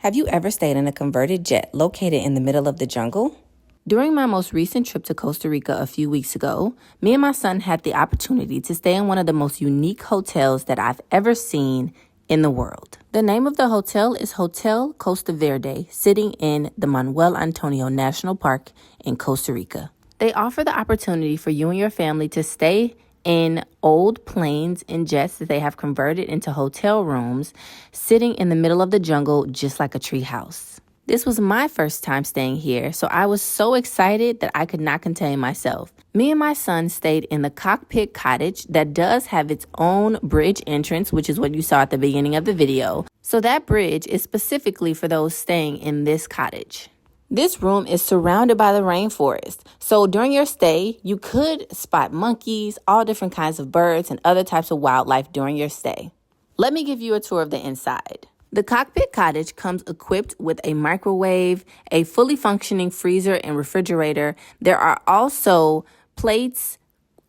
Have you ever stayed in a converted jet located in the middle of the jungle? During my most recent trip to Costa Rica a few weeks ago, me and my son had the opportunity to stay in one of the most unique hotels that I've ever seen in the world. The name of the hotel is Hotel Costa Verde, sitting in the Manuel Antonio National Park in Costa Rica. They offer the opportunity for you and your family to stay in old planes and jets that they have converted into hotel rooms, sitting in the middle of the jungle just like a tree house. This was my first time staying here, so I was so excited that I could not contain myself. Me and my son stayed in the Cockpit Cottage that does have its own bridge entrance, which is what you saw at the beginning of the video. So that bridge is specifically for those staying in this cottage. This room is surrounded by the rainforest, so during your stay, you could spot monkeys, all different kinds of birds, and other types of wildlife during your stay. Let me give you a tour of the inside. The Cockpit Cottage comes equipped with a microwave, a fully functioning freezer and refrigerator. There are also plates,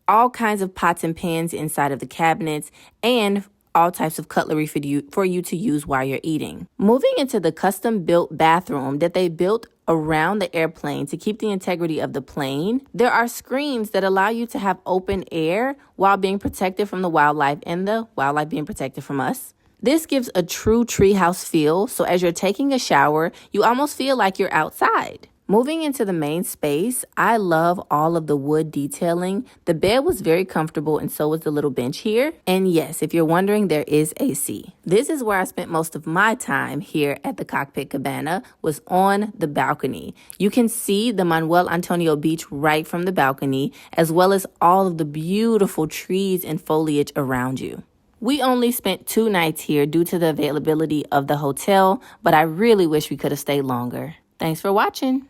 all kinds of pots and pans inside of the cabinets, and all types of cutlery for you to use while you're eating. Moving into the custom-built bathroom that they built around the airplane to keep the integrity of the plane, there are screens that allow you to have open air while being protected from the wildlife and the wildlife being protected from us. This gives a true treehouse feel, so as you're taking a shower, you almost feel like you're outside. Moving into the main space, I love all of the wood detailing. The bed was very comfortable and so was the little bench here. And yes, if you're wondering, there is AC. This is where I spent most of my time here at the Cockpit Cabana, was on the balcony. You can see the Manuel Antonio Beach right from the balcony, as well as all of the beautiful trees and foliage around you. We only spent 2 nights here due to the availability of the hotel, but I really wish we could have stayed longer. Thanks for watching.